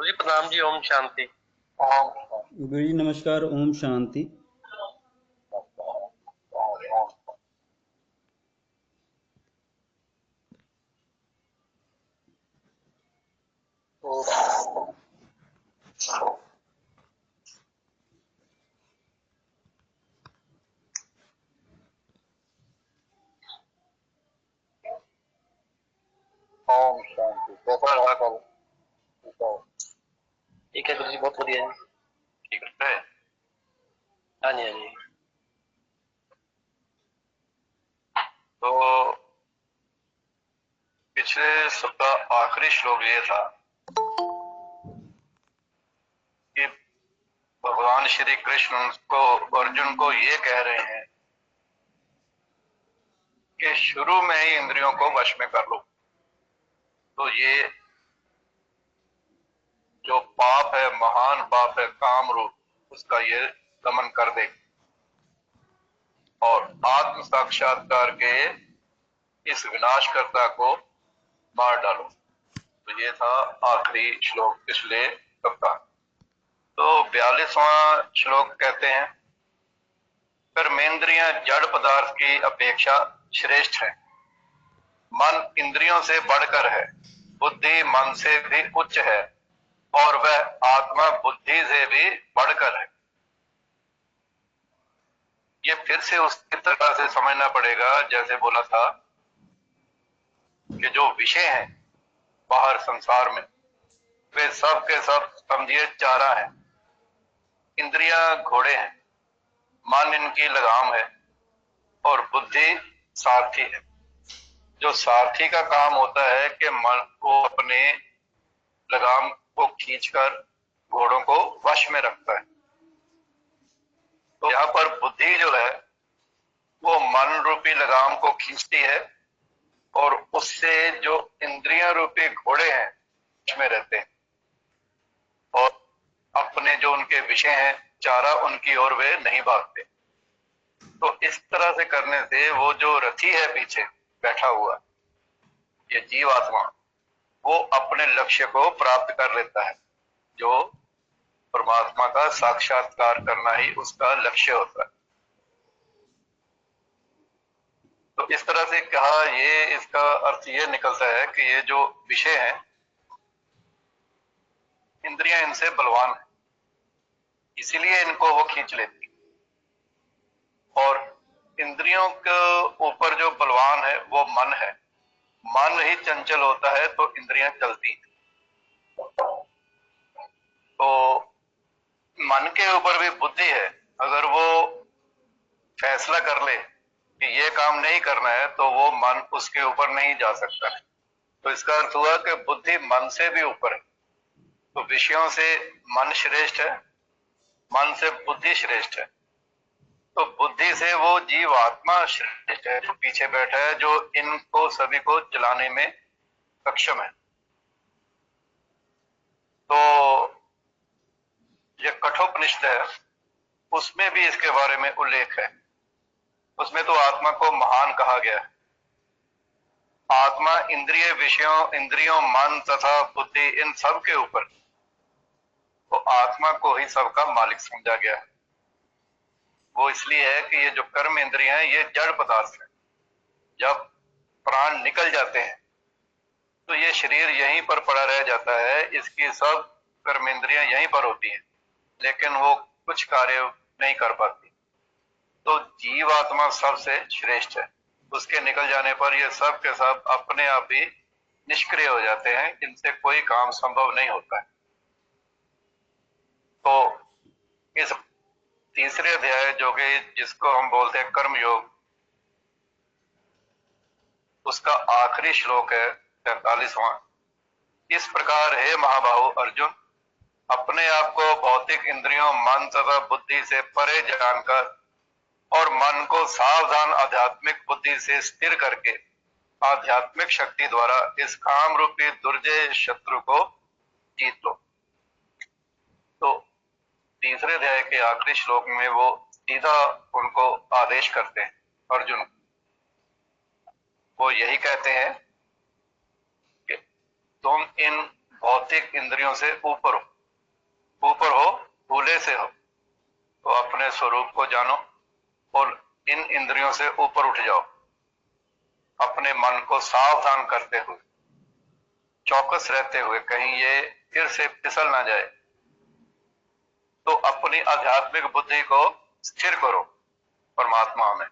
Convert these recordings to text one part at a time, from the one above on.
गुरु जी प्रणाम जी। ओम शांति। ओम गुरु जी नमस्कार। ओम शांति। शांति। कैसा रहा कल? ठीक है गुरु जी, बहुत बढ़िया जी। ठीक है। हाँ जी, हाँ जी। तो पिछले सप्ताह आखिरी श्लोक ये था कि भगवान श्री कृष्ण को अर्जुन को ये कह रहे हैं कि शुरू में ही इंद्रियों को वश में कर लो, तो ये जो पाप है, महान पाप है, काम रूप, उसका ये दमन कर दे और आत्म साक्षात्कार के इस विनाशकर्ता को मार डालो। तो ये था आखिरी श्लोक पिछले सप्ताह। तो 42वां श्लोक कहते हैं, कर्मेंद्रियां जड़ पदार्थ की अपेक्षा श्रेष्ठ है, मन इंद्रियों से बढ़कर है, बुद्धि मन से भी उच्च है और वह आत्मा बुद्धि से भी बढ़कर है। ये फिर से उसी तरह से समझना पड़ेगा जैसे बोला था कि जो विषय हैं बाहर संसार में, वे सब के सब समझिए चारा है। इंद्रियां घोड़े हैं, मन इनकी लगाम है और बुद्धि सारथी है। जो सारथी का काम होता है कि मन को अपने लगाम को खींचकर घोड़ों को वश में रखता है। तो यहाँ पर बुद्धि जो है वो मन रूपी लगाम को खींचती है और उससे जो इंद्रियां रूपी घोड़े हैं उसमें रहते हैं और अपने जो उनके विषय हैं चारा, उनकी ओर वे नहीं भागते। तो इस तरह से करने से वो जो रथी है पीछे बैठा हुआ, ये जीवात्मा, वो अपने लक्ष्य को प्राप्त कर लेता है। जो परमात्मा का साक्षात्कार करना ही उसका लक्ष्य होता है। तो इस तरह से कहा, ये इसका अर्थ ये निकलता है कि ये जो विषय है, इंद्रियां इनसे बलवान है, इसीलिए इनको वो खींच लेती। और इंद्रियों के ऊपर जो बलवान है वो मन है। मन ही चंचल होता है तो इंद्रियां चलती हैं। तो मन के ऊपर भी बुद्धि है, अगर वो फैसला कर ले कि ये काम नहीं करना है तो वो मन उसके ऊपर नहीं जा सकता है। तो इसका अर्थ हुआ कि बुद्धि मन से भी ऊपर है। तो विषयों से मन श्रेष्ठ है, मन से बुद्धि श्रेष्ठ है। तो बुद्धि से वो जीवात्मा श्रेष्ठ है जो पीछे बैठा है, जो इनको सभी को चलाने में सक्षम है। तो ये कठोपनिषद है, उसमें भी इसके बारे में उल्लेख है। उसमें तो आत्मा को महान कहा गया है। आत्मा इंद्रिय विषयों, इंद्रियों, मन तथा बुद्धि, इन सब के ऊपर तो आत्मा को ही सबका मालिक समझा गया है। वो इसलिए है कि ये जो कर्म इंद्रियां हैं ये जड़ पदार्थ है। जब प्राण निकल जाते हैं तो ये शरीर यहीं पर पड़ा रह जाता है, इसकी सब कर्म इंद्रियां यहीं पर होती हैं, लेकिन वो कुछ कार्य नहीं कर पाती। तो जीवात्मा सबसे श्रेष्ठ है। उसके निकल जाने पर ये सब के सब अपने आप ही निष्क्रिय हो जाते हैं, इनसे कोई काम संभव नहीं होता है। तो इस तीसरे अध्याय जो कि जिसको हम बोलते हैं कर्म योग, उसका आखिरी श्लोक है 43वां। इस प्रकार हे महाबाहु अर्जुन, अपने आप को भौतिक इंद्रियों, मन तथा बुद्धि से परे जानकर और मन को सावधान आध्यात्मिक बुद्धि से स्थिर करके आध्यात्मिक शक्ति द्वारा इस काम रूपी दुर्जय शत्रु को जीत लो। तो तीसरे अध्याय के आखिरी श्लोक में वो सीधा उनको आदेश करते हैं अर्जुन। वो यही कहते हैं कि तुम इन भौतिक इंद्रियों से ऊपर हो, भूले से हो, तो अपने स्वरूप को जानो और इन इंद्रियों से ऊपर उठ जाओ। अपने मन को सावधान करते हुए, चौकस रहते हुए, कहीं ये फिर से फिसल ना जाए, तो अपनी आध्यात्मिक बुद्धि को स्थिर करो परमात्मा में,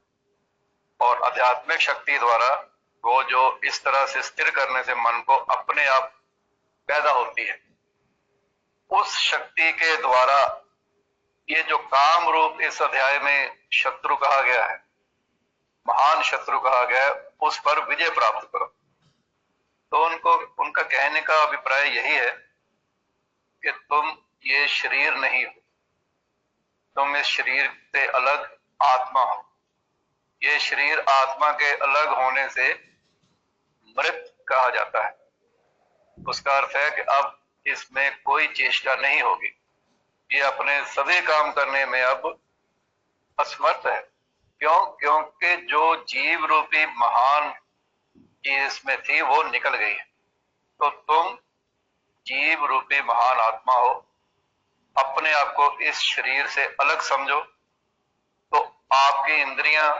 और आध्यात्मिक शक्ति द्वारा वो जो इस तरह से स्थिर करने से मन को अपने आप पैदा होती है, उस शक्ति के द्वारा ये जो काम रूप इस अध्याय में शत्रु कहा गया है, महान शत्रु कहा गया है, उस पर विजय प्राप्त करो। तो उनका कहने का अभिप्राय यही है कि तुम ये शरीर नहीं हो, तुम इस शरीर से अलग आत्मा हो। ये शरीर आत्मा के अलग होने से मृत कहा जाता है। उसका अर्थ है कि अब इसमें कोई चेष्टा नहीं होगी, ये अपने सभी काम करने में अब असमर्थ है। क्यों? क्योंकि जो जीव रूपी महान चीज इसमें थी वो निकल गई है। तो तुम जीव रूपी महान आत्मा हो, अपने आप को इस शरीर से अलग समझो, तो आपकी इंद्रियां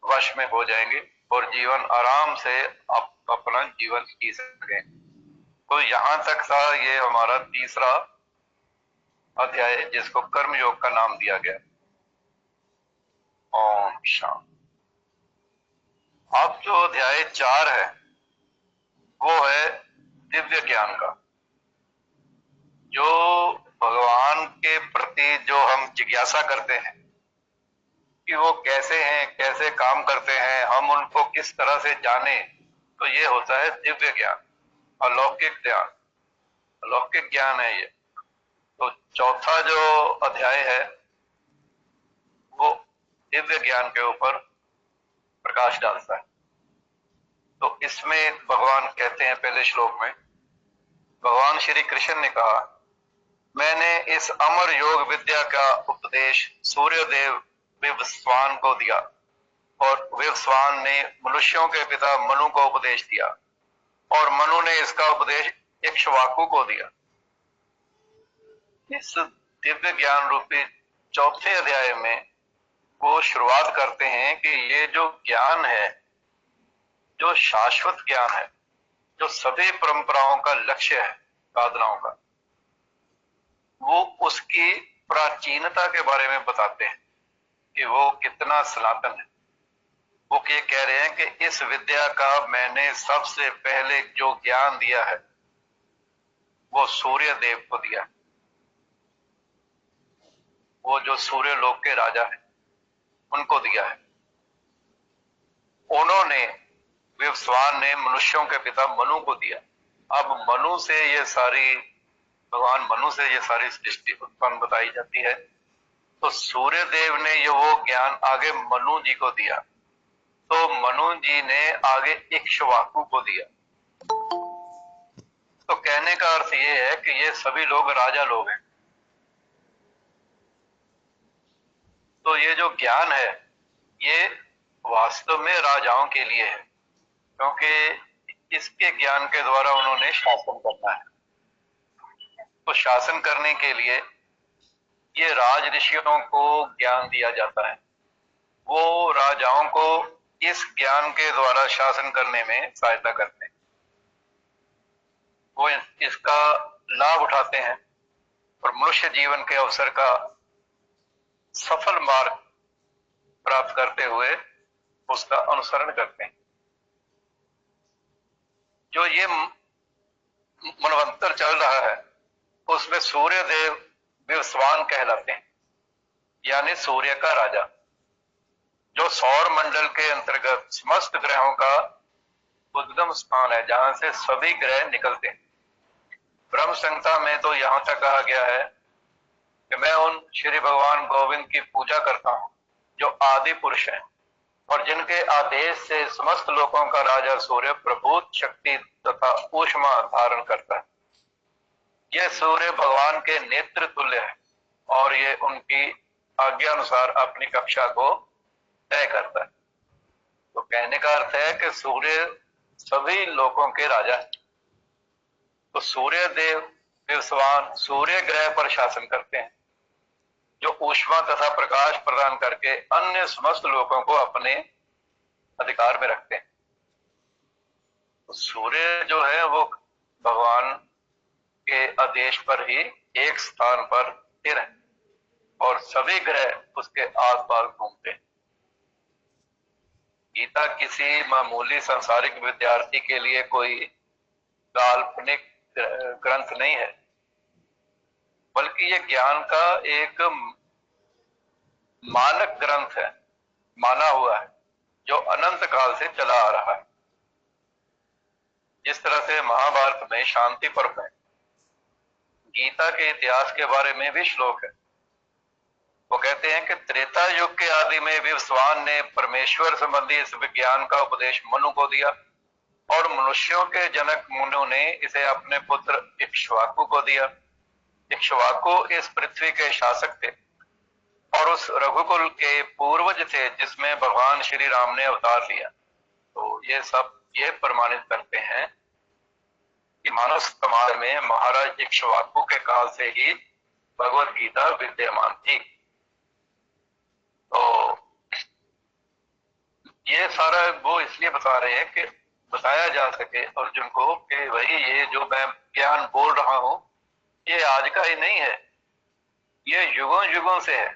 वश में हो जाएंगी और जीवन आराम से आप अपना जीवन जी सकें। तो यहां तक था ये हमारा तीसरा अध्याय, जिसको कर्मयोग का नाम दिया गया। ओम शांति। अब जो अध्याय 4 है वो है दिव्य ज्ञान का। जो भगवान के प्रति जो हम जिज्ञासा करते हैं कि वो कैसे हैं, कैसे काम करते हैं, हम उनको किस तरह से जाने, तो ये होता है दिव्य ज्ञान, अलौकिक ज्ञान, अलौकिक ज्ञान है ये। तो चौथा जो अध्याय है वो दिव्य ज्ञान के ऊपर प्रकाश डालता है। तो इसमें भगवान कहते हैं, पहले श्लोक में भगवान श्री कृष्ण ने कहा, मैंने इस अमर योग विद्या का उपदेश सूर्यदेव विवस्वान को दिया और विवस्वान ने मनुष्यों के पिता मनु को उपदेश दिया और मनु ने इसका उपदेश इक्ष्वाकु को दिया। इस दिव्य ज्ञान रूपी चौथे अध्याय में वो शुरुआत करते हैं कि ये जो ज्ञान है, जो शाश्वत ज्ञान है, जो सभी परंपराओं का लक्ष्य है, साधनाओं का, वो उसकी प्राचीनता के बारे में बताते हैं कि वो कितना सनातन है। वो ये कह रहे हैं कि इस विद्या का मैंने सबसे पहले जो ज्ञान दिया है वो सूर्य देव को दिया। वो जो सूर्य लोक के राजा है उनको दिया है। उन्होंने, विवस्वान ने मनुष्यों के पिता मनु को दिया। अब मनु से ये सारी, भगवान मनु से ये सारी सृष्टि उत्पन्न बताई जाती है। तो सूर्य देव ने ये वो ज्ञान आगे मनु जी को दिया, तो मनु जी ने आगे इक्ष्वाकु को दिया। तो कहने का अर्थ ये है कि ये सभी लोग राजा लोग हैं। तो ये जो ज्ञान है ये वास्तव में राजाओं के लिए है, क्योंकि इसके ज्ञान के द्वारा उन्होंने शासन करना है। तो शासन करने के लिए ये राज ऋषियों को ज्ञान दिया जाता है। वो राजाओं को इस ज्ञान के द्वारा शासन करने में सहायता करते हैं। वो इसका लाभ उठाते हैं और मनुष्य जीवन के अवसर का सफल मार्ग प्राप्त करते हुए उसका अनुसरण करते हैं। जो ये मनवंतर चल रहा है उसमें सूर्य देव विवस्वान कहलाते हैं, यानी सूर्य का राजा, जो सौर मंडल के अंतर्गत समस्त ग्रहों का उद्गम स्थान है, जहां से सभी ग्रह निकलते हैं। ब्रह्म संहिता में तो यहां तक कहा गया है कि मैं उन श्री भगवान गोविंद की पूजा करता हूं जो आदि पुरुष हैं और जिनके आदेश से समस्त लोकों का राजा सूर्य प्रभुत शक्ति तथा ऊष्मा धारण करता है। यह सूर्य भगवान के नेत्र तुल्य है और ये उनकी आज्ञा अनुसार अपनी कक्षा को तय करता है। तो कहने का अर्थ है कि सूर्य सभी लोकों के राजा है। तो सूर्य देव विवस्वान सूर्य ग्रह पर शासन करते हैं, जो ऊष्मा तथा प्रकाश प्रदान करके अन्य समस्त लोगों को अपने अधिकार में रखते हैं। तो सूर्य जो है वो भगवान के आदेश पर ही एक स्थान पर स्थिर है और सभी ग्रह उसके आसपास घूमते हैं। गीता किसी मामूली सांसारिक विद्यार्थी के लिए कोई काल्पनिक ग्रंथ नहीं है, बल्कि ये ज्ञान का एक मानक ग्रंथ है, माना हुआ है, जो अनंत काल से चला आ रहा है। जिस तरह से महाभारत में शांति पर्व है, गीता के इतिहास के बारे में भी श्लोक है। वो कहते हैं कि त्रेता युग के आदि में विवस्वान ने परमेश्वर संबंधी इस विज्ञान का उपदेश मनु को दिया और मनुष्यों के जनक मनु ने इसे अपने पुत्र इक्ष्वाकु को दिया। इक्ष्वाकु इस पृथ्वी के शासक थे और उस रघुकुल के पूर्वज थे जिसमें भगवान श्री राम ने अवतार लिया। तो ये सब ये प्रमाणित करते हैं कि मानव समाज में महाराज इक्ष्वाकु के काल से ही भगवत गीता विद्यमान थी। तो ये सारा वो इसलिए बता रहे हैं कि बताया जा सके अर्जुन को कि वही ये जो मैं ज्ञान बोल रहा हूं ये आज का ही नहीं है, ये युगों युगों से है।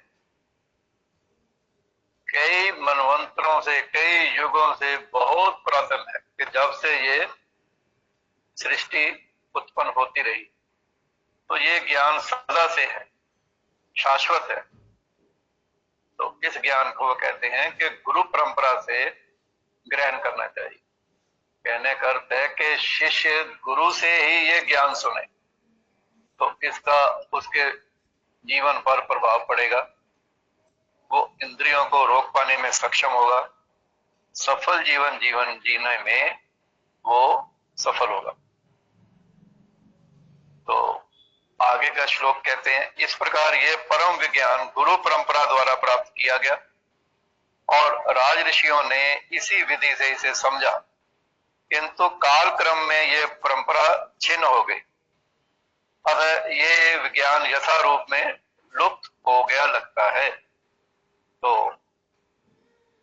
कई मनवंतरों से, कई युगों से बहुत पुरातन है कि जब से ये सृष्टि उत्पन्न होती रही। तो ये ज्ञान सदा से है, शाश्वत है। तो इस ज्ञान को वो कहते हैं कि गुरु परंपरा से ग्रहण करना चाहिए। कहने का अर्थ है कि शिष्य गुरु से ही ये ज्ञान सुने तो इसका उसके जीवन पर प्रभाव पड़ेगा, वो इंद्रियों को रोक पाने में सक्षम होगा, सफल जीवन जीने में वो सफल होगा। तो आगे का श्लोक कहते हैं, इस प्रकार ये परम विज्ञान गुरु परंपरा द्वारा प्राप्त किया गया और राज ऋषियों ने इसी विधि से इसे समझा, किंतु काल क्रम में ये परंपरा छिन्न हो गई। अतः ये विज्ञान यथा रूप में लुप्त हो गया लगता है। तो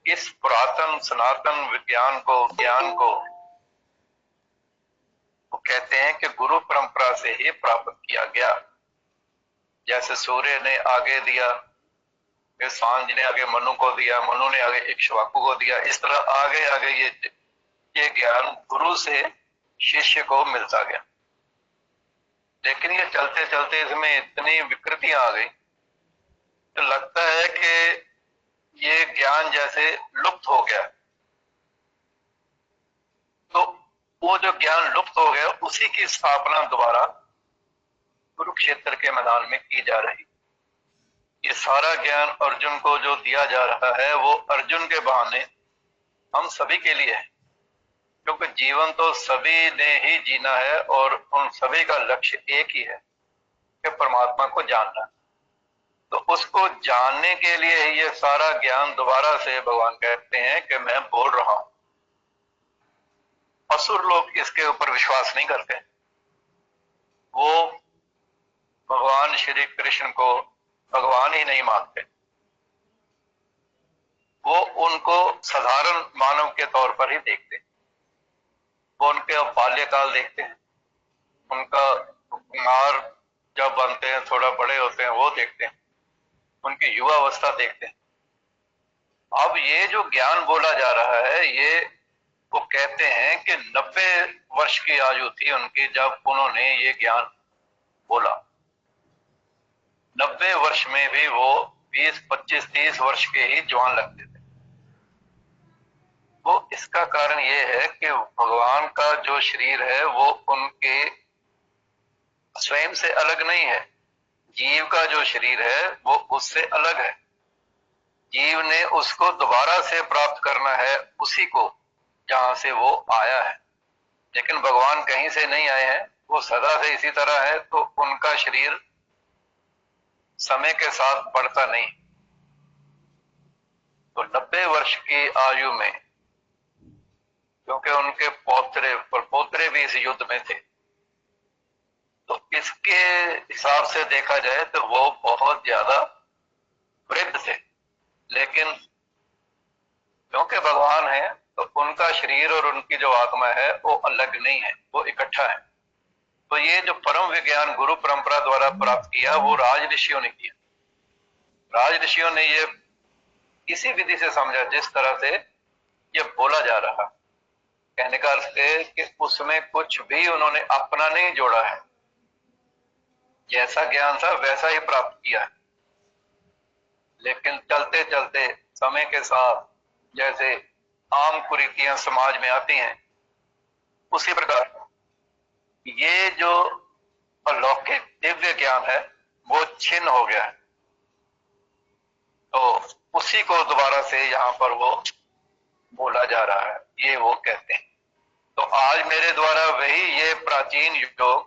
इस पुरातन सनातन ज्ञान को वो कहते हैं कि गुरु परंपरा से ही प्राप्त किया गया। जैसे सूर्य ने आगे दिया, फिर सांझ ने आगे मनु को दिया, मनु ने आगे इक्ष्वाकु को दिया, इस तरह आगे आगे ये ज्ञान गुरु से शिष्य को मिलता गया। लेकिन ये चलते चलते इसमें इतनी विकृतियां आ गई तो लगता है कि ये ज्ञान जैसे लुप्त हो गया। तो वो जो ज्ञान लुप्त हो गया उसी की स्थापना दोबारा कुरुक्षेत्र के मैदान में की जा रही। ये सारा ज्ञान अर्जुन को जो दिया जा रहा है वो अर्जुन के बहाने हम सभी के लिए है, क्योंकि जीवन तो सभी ने ही जीना है और उन सभी का लक्ष्य एक ही है कि परमात्मा को जानना। तो उसको जानने के लिए ही ये सारा ज्ञान दोबारा से भगवान कहते हैं कि मैं बोल रहा हूं। असुर लोग इसके ऊपर विश्वास नहीं करते, वो भगवान श्री कृष्ण को भगवान ही नहीं मानते, वो उनको साधारण मानव के तौर पर ही देखते हैं। वो उनके बाल्यकाल देखते हैं, उनका कुमार जब बनते हैं थोड़ा बड़े होते हैं वो देखते हैं, उनकी युवा अवस्था देखते हैं। अब ये जो ज्ञान बोला जा रहा है ये वो कहते हैं कि 90 वर्ष की आयु थी उनकी जब उन्होंने ये ज्ञान बोला। 90 वर्ष में भी वो 20, 25, 30 वर्ष के ही जवान लगते थे। वो इसका कारण ये है कि भगवान का जो शरीर है वो उनके स्वयं से अलग नहीं है। जीव का जो शरीर है वो उससे अलग है। जीव ने उसको दोबारा से प्राप्त करना है उसी को जहां से वो आया है, लेकिन भगवान कहीं से नहीं आए हैं, वो सदा से इसी तरह है। तो उनका शरीर समय के साथ बढ़ता नहीं। तो 90 वर्ष की आयु में, क्योंकि उनके पौत्रे भी इस युद्ध में थे, इसके हिसाब से देखा जाए तो वो बहुत ज्यादा वृद्ध थे, लेकिन क्योंकि भगवान है तो उनका शरीर और उनकी जो आत्मा है वो अलग नहीं है, वो इकट्ठा है। तो ये जो परम विज्ञान गुरु परंपरा द्वारा प्राप्त किया वो राज ऋषियों ने किया। राज ऋषियों ने ये इसी विधि से समझा जिस तरह से ये बोला जा रहा। कहने का अर्थ है कि उसमें कुछ भी उन्होंने अपना नहीं जोड़ा है, जैसा ज्ञान था वैसा ही प्राप्त किया है। लेकिन चलते चलते समय के साथ जैसे आम कुरीतियां समाज में आती हैं, उसी प्रकार ये जो अलौकिक दिव्य ज्ञान है वो छिन्न हो गया है। तो उसी को दोबारा से यहाँ पर वो बोला जा रहा है, ये वो कहते हैं। तो आज मेरे द्वारा वही ये प्राचीन योग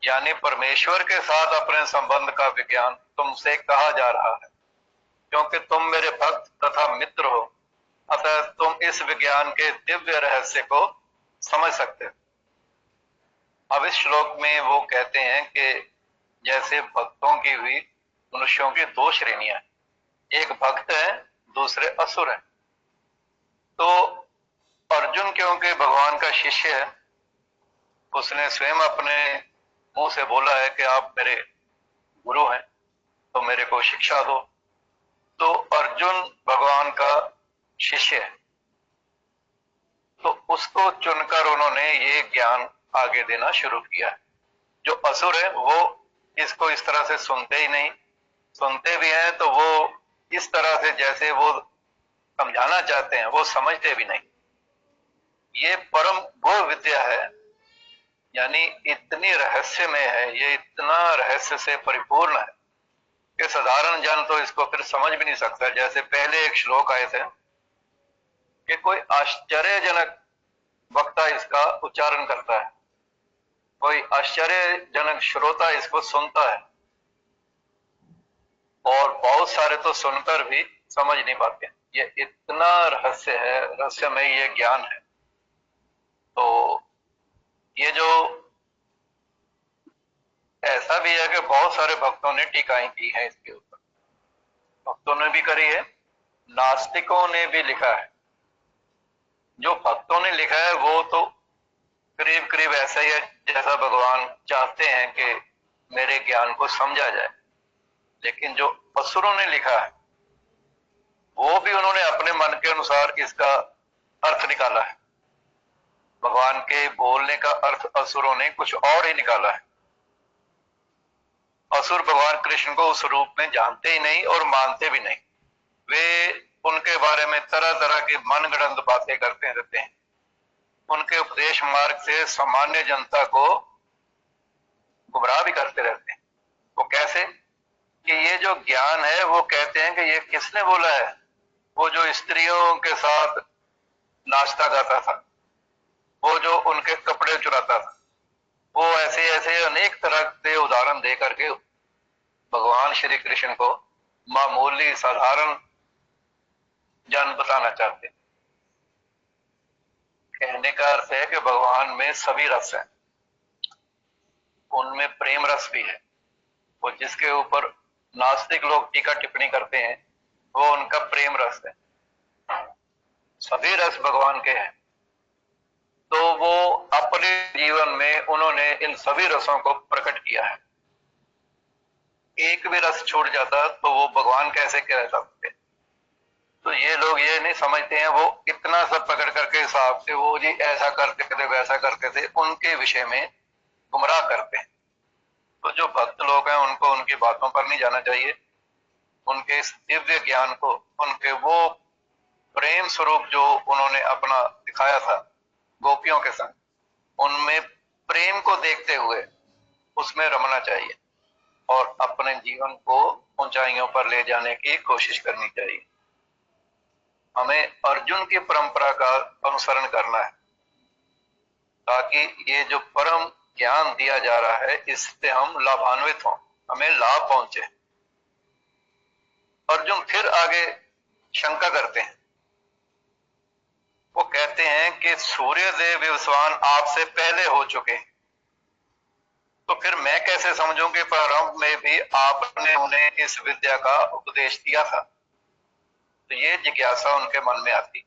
यानी परमेश्वर के साथ अपने संबंध का विज्ञान तुमसे कहा जा रहा है, क्योंकि तुम मेरे भक्त तथा मित्र हो, अतः तुम इस विज्ञान के दिव्य रहस्य को समझ सकते हो। अब इस श्लोक में वो कहते हैं कि जैसे भक्तों की हुई मनुष्यों की दो श्रेणियां, एक भक्त है, दूसरे असुर है। तो अर्जुन क्योंकि भगवान का शिष्य है, उसने स्वयं अपने मुंह से बोला है कि आप मेरे गुरु हैं तो मेरे को शिक्षा दो। तो अर्जुन भगवान का शिष्य है, तो उसको चुनकर उन्होंने ये ज्ञान आगे देना शुरू किया है। जो असुर है वो इसको इस तरह से सुनते ही नहीं, सुनते भी हैं तो वो इस तरह से जैसे वो समझाना चाहते हैं वो समझते भी नहीं। ये परम गुह विद्या है, यानी इतनी रहस्यमय है, ये इतना रहस्य से परिपूर्ण है कि साधारण जन तो इसको फिर समझ भी नहीं सकता। जैसे पहले एक श्लोक आए थे कि कोई आश्चर्यजनक वक्ता इसका उच्चारण करता है, कोई आश्चर्यजनक श्रोता इसको सुनता है, और बहुत सारे तो सुनकर भी समझ नहीं पाते। ये इतना रहस्य है, रहस्यमय ये ज्ञान है। तो ये जो ऐसा भी है कि बहुत सारे भक्तों ने टीकाएं की हैं इसके ऊपर, भक्तों ने भी करी है, नास्तिकों ने भी लिखा है। जो भक्तों ने लिखा है वो तो करीब करीब ऐसा ही है जैसा भगवान चाहते हैं कि मेरे ज्ञान को समझा जाए। लेकिन जो असुरों ने लिखा है वो भी उन्होंने अपने मन के अनुसार इसका अर्थ निकाला है। भगवान के बोलने का अर्थ असुरों ने कुछ और ही निकाला है। असुर भगवान कृष्ण को उस रूप में जानते ही नहीं और मानते भी नहीं। वे उनके बारे में तरह तरह की मनगढ़ंत बातें करते रहते हैं। उनके उपदेश मार्ग से सामान्य जनता को गुमराह भी करते रहते हैं। वो कैसे कि ये जो ज्ञान है वो कहते हैं कि ये किसने बोला है, वो जो स्त्रियों के साथ नाचता गाता था, वो जो उनके कपड़े चुराता था, वो ऐसे ऐसे अनेक तरह के उदाहरण दे करके भगवान श्री कृष्ण को मामूली साधारण जन बताना चाहते। कहने का अर्थ है कि भगवान में सभी रस हैं, उनमें प्रेम रस भी है। वो जिसके ऊपर नास्तिक लोग टीका टिप्पणी करते हैं वो उनका प्रेम रस है। सभी रस भगवान के हैं, तो वो अपने जीवन में उन्होंने इन सभी रसों को प्रकट किया है। एक भी रस छूट जाता तो वो भगवान कैसे कह सकते। तो ये लोग ये नहीं समझते हैं, वो इतना सब पकड़ करके हिसाब से वो जी ऐसा करते थे वैसा करते थे, उनके विषय में गुमराह करते हैं। तो जो भक्त लोग हैं उनको उनकी बातों पर नहीं जाना चाहिए। उनके इस दिव्य ज्ञान को, उनके वो प्रेम स्वरूप जो उन्होंने अपना दिखाया था गोपियों के संग, उनमें प्रेम को देखते हुए उसमें रमना चाहिए और अपने जीवन को ऊंचाइयों पर ले जाने की कोशिश करनी चाहिए। हमें अर्जुन की परंपरा का अनुसरण करना है ताकि ये जो परम ज्ञान दिया जा रहा है इससे हम लाभान्वित हों, हमें लाभ पहुंचे। अर्जुन फिर आगे शंका करते हैं। वो कहते हैं कि सूर्यदेव विवस्वान आपसे पहले हो चुके हैं, तो फिर मैं कैसे समझूं कि प्रारंभ में भी आपने उन्हें इस विद्या का उपदेश दिया था? तो ये जिज्ञासा उनके मन में आती।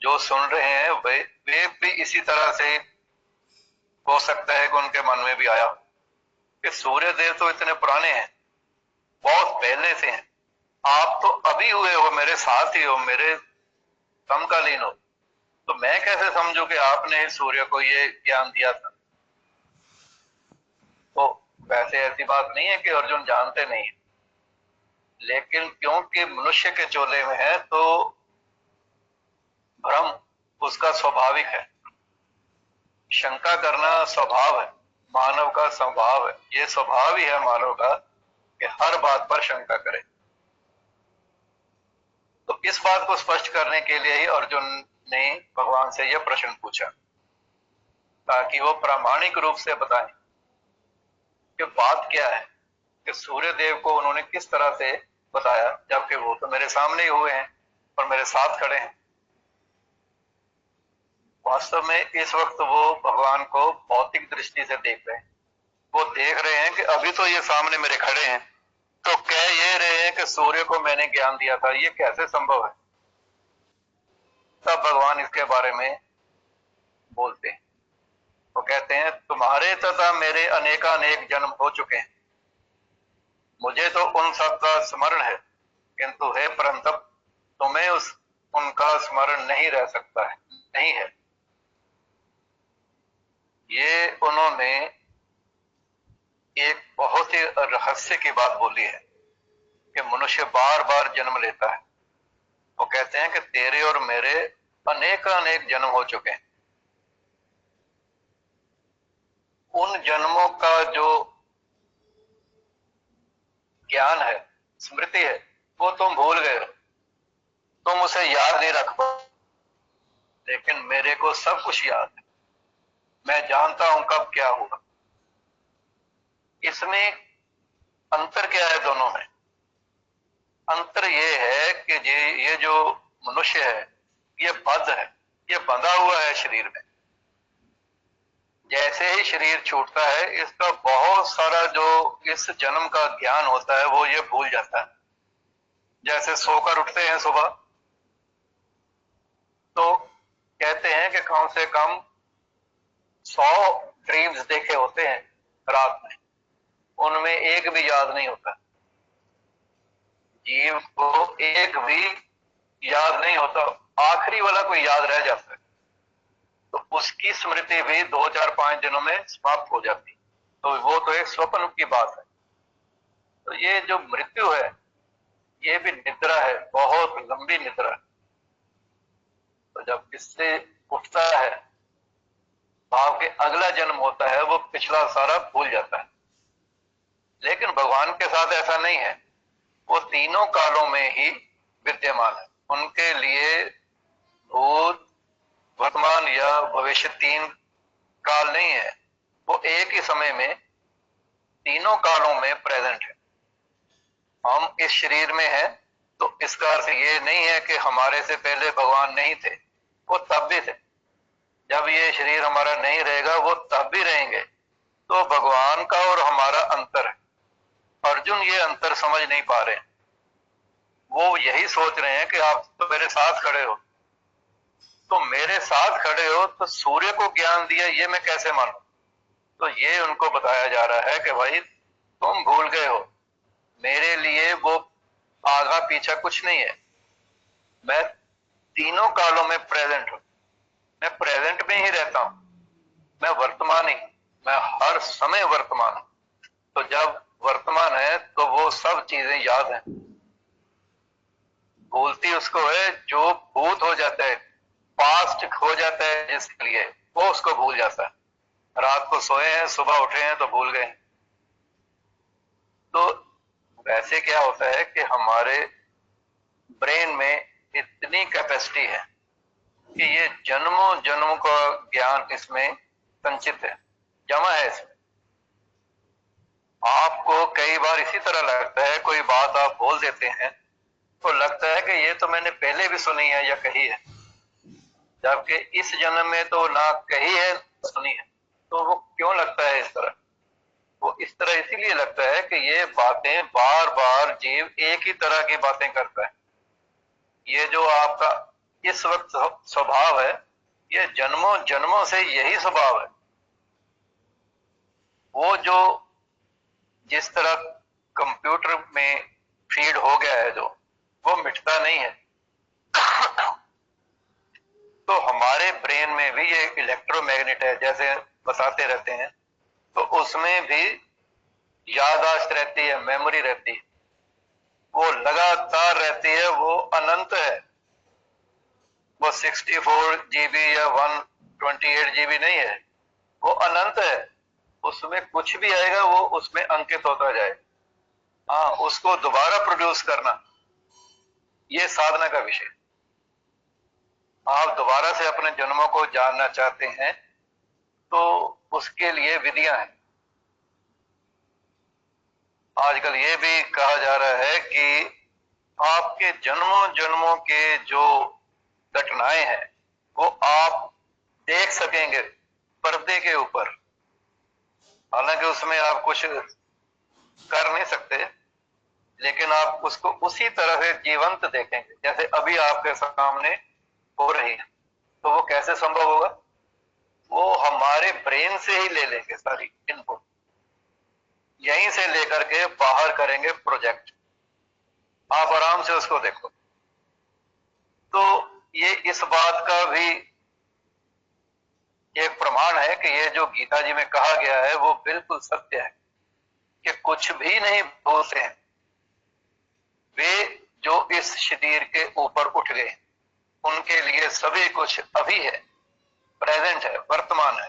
जो सुन रहे हैं वे भी इसी तरह से हो सकता है कि उनके मन में भी आया कि सूर्य देव तो इतने पुराने हैं, बहुत पहले से हैं, आप तो अभी हुए हो, मेरे साथ ही हो, मेरे समकालीन हो, तो मैं कैसे समझूं कि आपने सूर्य को ये ज्ञान दिया था? तो वैसे ऐसी बात नहीं है कि अर्जुन जानते नहीं है, लेकिन क्योंकि मनुष्य के चोले में है तो भ्रम उसका स्वाभाविक है। शंका करना स्वभाव है, मानव का स्वभाव है। ये स्वभाव ही है मानव का कि हर बात पर शंका करे। तो इस बात को स्पष्ट करने के लिए ही अर्जुन ने भगवान से यह प्रश्न पूछा, ताकि वो प्रामाणिक रूप से बताएं कि बात क्या है, कि सूर्य देव को उन्होंने किस तरह से बताया, जबकि वो तो मेरे सामने ही हुए हैं और मेरे साथ खड़े हैं। वास्तव में इस वक्त वो भगवान को भौतिक दृष्टि से देख रहे हैं। वो देख रहे हैं कि अभी तो ये सामने मेरे खड़े हैं, तो कह ये रहे हैं कि सूर्य को मैंने ज्ञान दिया था, ये कैसे संभव है? तब भगवान इसके बारे में बोलते हैं। वो कहते हैं, तुम्हारे तथा मेरे अनेकानेक जन्म हो चुके हैं, मुझे तो उन सब का स्मरण है, किंतु हे परंतप तुम्हें उनका स्मरण नहीं रह सकता है, नहीं है। ये उन्होंने एक बहुत ही रहस्य की बात बोली है कि मनुष्य बार बार जन्म लेता है। वो कहते हैं कि तेरे और मेरे अनेक जन्म हो चुके हैं। उन जन्मों का जो ज्ञान है, स्मृति है, वो तुम भूल गए हो, तुम उसे याद नहीं रख पाओ, लेकिन मेरे को सब कुछ याद है। मैं जानता हूं कब क्या हुआ। इसमें अंतर क्या है दोनों में? अंतर ये है कि ये जो मनुष्य है, ये बद्ध है, ये बंधा हुआ है शरीर में। जैसे ही शरीर छूटता है, इसका बहुत सारा जो इस जन्म का ज्ञान होता है वो ये भूल जाता है। जैसे सोकर उठते हैं सुबह, तो कहते हैं कि कम से कम 100 ड्रीम्स देखे होते हैं रात में, उनमें एक भी याद नहीं होता। जीव को एक भी याद नहीं होता, आखिरी वाला कोई याद रह जाता है, तो उसकी स्मृति भी 2, 4, 5 दिनों में समाप्त हो जाती। तो वो तो एक स्वप्न की बात है। तो ये जो मृत्यु है, ये भी निद्रा है, बहुत लंबी निद्रा है। तो जब इससे उठता है, भाव के अगला जन्म होता है, वो पिछला सारा भूल जाता है। लेकिन भगवान के साथ ऐसा नहीं है, वो तीनों कालों में ही विद्यमान है। उनके लिए भूत, वर्तमान या भविष्य 3 काल नहीं है, वो एक ही समय में तीनों कालों में प्रेजेंट है। हम इस शरीर में हैं, तो इसका अर्थ ये नहीं है कि हमारे से पहले भगवान नहीं थे, वो तब भी थे। जब ये शरीर हमारा नहीं रहेगा, वो तब भी रहेंगे। तो भगवान का और हमारा अंतर है। अर्जुन ये अंतर समझ नहीं पा रहे हैं। वो यही सोच रहे हैं कि आप तो मेरे साथ खड़े हो, तो मेरे साथ खड़े हो, तो सूर्य को ज्ञान दिया ये मैं कैसे मानूं? तो ये उनको बताया जा रहा है कि भाई तुम भूल गए हो, मेरे लिए वो आगा पीछा कुछ नहीं है। मैं तीनों कालों में प्रेजेंट हूं, मैं प्रेजेंट में ही रहता हूं, मैं वर्तमान ही, मैं हर समय वर्तमान हूं। तो जब वर्तमान है तो वो सब चीजें याद हैं। भूलती उसको है जो भूत हो जाता है, पास्ट हो जाता है जिसके लिए, वो उसको भूल जाता है। रात को सोए हैं, सुबह उठे हैं तो भूल गए। तो वैसे क्या होता है कि हमारे ब्रेन में इतनी कैपेसिटी है कि ये जन्मों जन्मों का ज्ञान इसमें संचित है, जमा है इसमें। आपको कई बार इसी तरह लगता है, कोई बात आप बोल देते हैं तो लगता है कि ये तो मैंने पहले भी सुनी है या कही है, जबकि इस जन्म में तो ना कही है ना सुनी है। तो वो क्यों लगता है इस तरह? ये लगता है कि ये बातें बार बार जीव एक ही तरह की बातें करता है। ये जो आपका इस वक्त स्वभाव है, ये जन्मों जन्मों से यही स्वभाव है। वो जो जिस तरह कंप्यूटर में फीड हो गया है, जो वो मिटता नहीं है। तो हमारे ब्रेन में भी ये इलेक्ट्रोमैग्नेट है, जैसे बताते रहते हैं, तो उसमें भी याददाश्त रहती है, मेमोरी रहती है, वो लगातार रहती है, वो अनंत है। वो 64 GB या 128 GB नहीं है, वो अनंत है। उसमें कुछ भी आएगा वो उसमें अंकित होता जाए। हाँ, उसको दोबारा प्रोड्यूस करना, ये साधना का विषय। आप दोबारा से अपने जन्मों को जानना चाहते हैं तो उसके लिए विधियां हैं। आजकल ये भी कहा जा रहा है कि आपके जन्मों जन्मों के जो घटनाएं हैं वो आप देख सकेंगे पर्दे के ऊपर। हालांकि उसमें आप कुछ कर नहीं सकते, लेकिन आप उसको उसी तरह से जीवंत देखेंगे जैसे अभी आपके सामने हो रही है। तो वो कैसे संभव होगा? वो हमारे ब्रेन से ही ले लेंगे सारी इनपुट, यहीं से लेकर के बाहर करेंगे प्रोजेक्ट। आप आराम से उसको देखो। तो ये इस बात का भी एक प्रमाण है कि ये जो गीता जी में कहा गया है वो बिल्कुल सत्य है कि कुछ भी नहीं भूलते हैं वे जो इस शरीर के ऊपर उठ गए। उनके लिए सभी कुछ अभी है, प्रेजेंट है, वर्तमान है।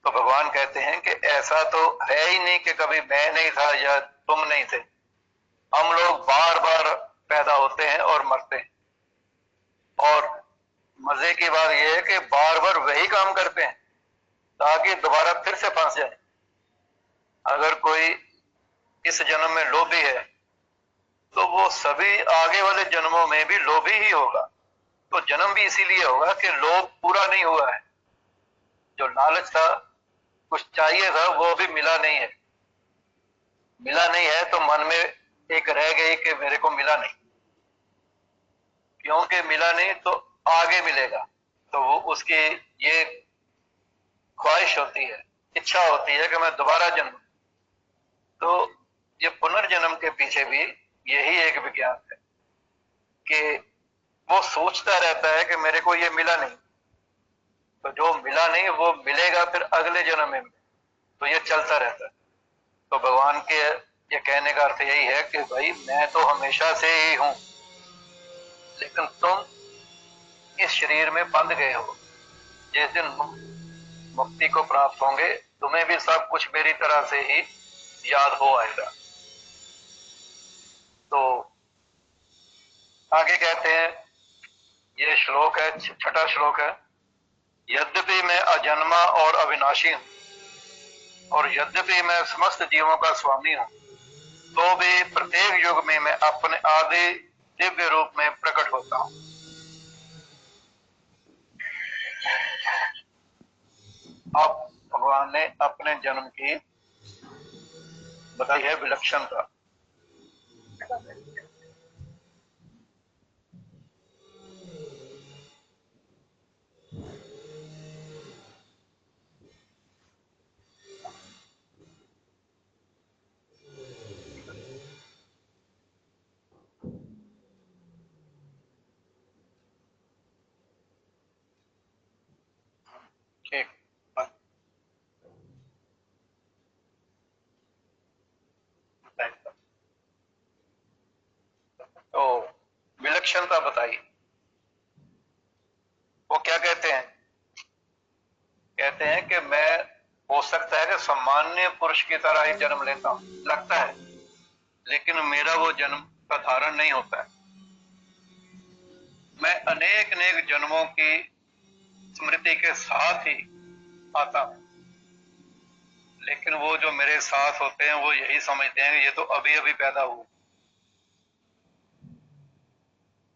तो भगवान कहते हैं कि ऐसा तो है ही नहीं कि कभी मैं नहीं था या तुम नहीं थे। हम लोग बार बार पैदा होते हैं और मरते हैं, और मजे की बात यह है कि बार बार वही काम करते हैं ताकि दोबारा फिर से फंस जाए। अगर कोई इस जन्म में लोभी है तो वो सभी आगे वाले जन्मों में भी लोभी ही होगा। तो जन्म भी इसीलिए होगा कि लोभ पूरा नहीं हुआ है। जो लालच था, कुछ चाहिए था, वो भी मिला नहीं है। मिला नहीं है तो मन में एक रह गई कि मेरे को मिला नहीं, क्योंकि मिला नहीं तो आगे मिलेगा। तो वो उसकी ये ख्वाहिश होती है, इच्छा होती है कि मैं दोबारा जन्म। तो ये पुनर्जन्म के पीछे भी यही एक विज्ञान है कि वो सोचता रहता है कि मेरे को ये मिला नहीं, तो जो मिला नहीं वो मिलेगा फिर अगले जन्म में। तो ये चलता रहता है। तो भगवान के ये कहने का अर्थ यही है कि भाई मैं तो हमेशा से ही हूं, लेकिन तुम इस शरीर में बंध गए हो। जिस दिन मुक्ति को प्राप्त होंगे तुम्हें भी सब कुछ मेरी तरह से ही याद हो आएगा। तो आगे कहते हैं, ये श्लोक है, छठा श्लोक है, यद्यपि मैं अजन्मा और अविनाशी हूं और यद्यपि मैं समस्त जीवों का स्वामी हूं, तो भी प्रत्येक युग में मैं अपने आदि दिव्य रूप में प्रकट होता हूं। अब भगवान ने अपने जन्म की बताई है विलक्षणता। ठीक, तो विलक्षणता बताई। वो क्या कहते हैं? कहते हैं कि मैं हो सकता है कि सामान्य पुरुष की तरह ही जन्म लेता हूं, लगता है, लेकिन मेरा वो जन्म का धारण नहीं होता है। मैं अनेक अनेक जन्मों की स्मृति के साथ ही आता हूं, लेकिन वो जो मेरे साथ होते हैं वो यही समझते हैं कि ये तो अभी अभी पैदा हुआ।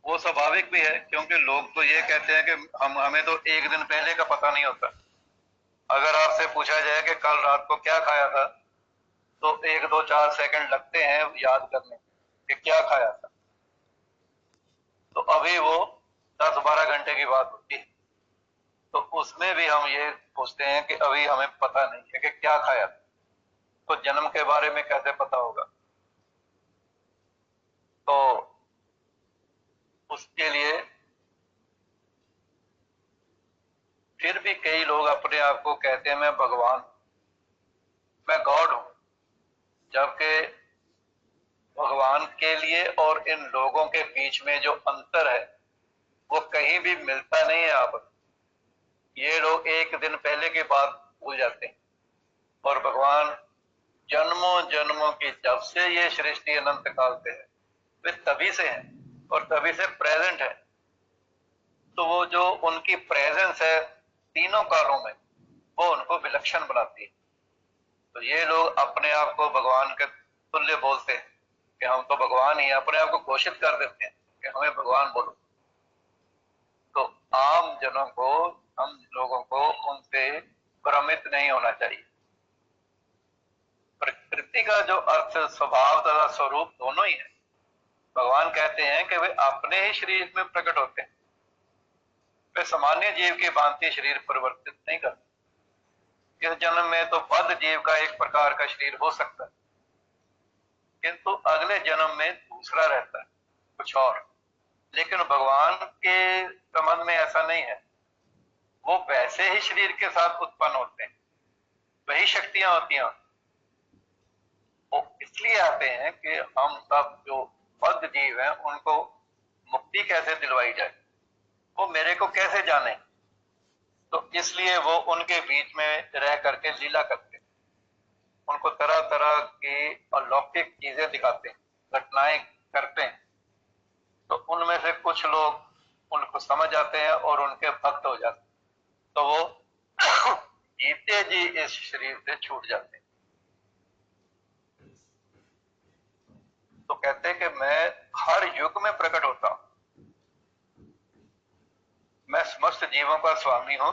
वो स्वाभाविक भी है, क्योंकि लोग तो ये कहते हैं कि हमें तो एक दिन पहले का पता नहीं होता। अगर आपसे पूछा जाए कि कल रात को क्या खाया था, तो 1 2 4 सेकंड लगते हैं याद करने कि क्या खाया था, तो अभी वो 10 12 घंटे की बात होती है। तो उसमें भी हम ये पूछते हैं कि अभी हमें पता नहीं है कि क्या खाया था, तो जन्म के बारे में कैसे पता होगा। तो उसके लिए फिर भी कई लोग अपने आप को कहते हैं मैं भगवान, मैं गॉड हूं, जबकि भगवान के लिए और इन लोगों के बीच में जो अंतर है वो कहीं भी मिलता नहीं है। आप ये लोग एक दिन पहले की बात भूल जाते हैं, और भगवान जन्मों जन्मों की, जब से ये सृष्टि अनंत काल से है, वे तभी से हैं और तभी से प्रेजेंट है। तो वो जो उनकी प्रेजेंस है तीनों कालों में, वो उनको विलक्षण बनाती है। तो ये लोग अपने आप को भगवान के तुल्य बोलते हैं कि हम तो भगवान ही, अपने आप को घोषित कर देते हैं कि हमें भगवान बोलो। तो आम जनों को, हम लोगों को उनसे भ्रमित नहीं होना चाहिए। प्रकृति का जो अर्थ, स्वभाव तथा स्वरूप दोनों ही है। भगवान कहते हैं कि वे अपने ही शरीर में प्रकट होते हैं, वे सामान्य जीव की भांति शरीर परिवर्तित नहीं करते। इस जन्म में तो बद्ध जीव का एक प्रकार का शरीर हो सकता है, किंतु अगले जन्म में दूसरा रहता है, कुछ और। लेकिन भगवान के संबंध में ऐसा नहीं है, वो वैसे ही शरीर के साथ उत्पन्न होते हैं, वही शक्तियां होती हैं। वो इसलिए आते हैं कि हम सब जो बद्ध जीव हैं उनको मुक्ति कैसे दिलवाई जाए, वो मेरे को कैसे जाने। तो इसलिए वो उनके बीच में रह करके लीला करते हैं, उनको तरह तरह की अलौकिक चीजें दिखाते हैं, घटनाएं करते हैं। तो उनमें से कुछ लोग उनको समझ आते हैं और उनके भक्त हो जाते हैं, तो वो जीते जी इस शरीर से छूट जाते हैं। तो कहते हैं कि मैं हर युग में प्रकट होता हूं, मैं समस्त जीवों का स्वामी हूं,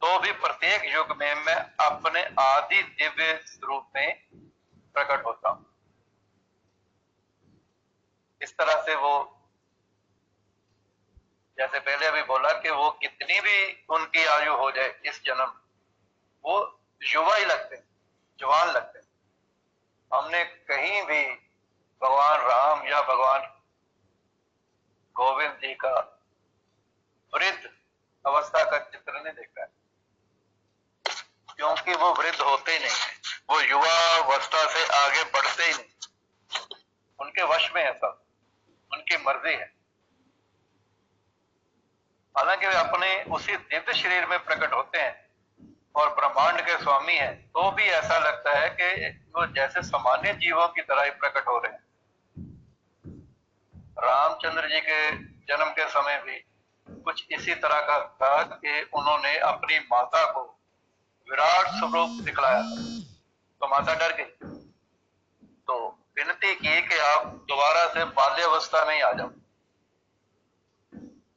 तो भी प्रत्येक युग में मैं अपने आदि दिव्य स्वरूप में प्रकट होता हूं। इस तरह से वो, जैसे पहले अभी बोला कि वो कितनी भी उनकी आयु हो जाए इस जन्म, वो युवा ही लगते, जवान लगते। हमने कहीं भी भगवान राम या भगवान गोविंद जी का वृद्ध अवस्था का चित्र नहीं देखा है, क्योंकि वो वृद्ध होते ही नहीं, वो युवा अवस्था से आगे बढ़ते ही नहीं। उनके वश में है सब, उनकी मर्जी है। हालांकि वे अपने उसी दिव्य शरीर में प्रकट होते हैं और ब्रह्मांड के स्वामी हैं, तो भी ऐसा लगता है कि वो जैसे सामान्य जीवों की तरह ही प्रकट हो रहे हैं। रामचंद्र जी के जन्म के समय भी कुछ इसी तरह का था कि उन्होंने अपनी माता को विराट स्वरूप दिखलाया, तो माता डर गई, तो विनती की कि आप दोबारा से बाल्यावस्था में ही आ जाओ।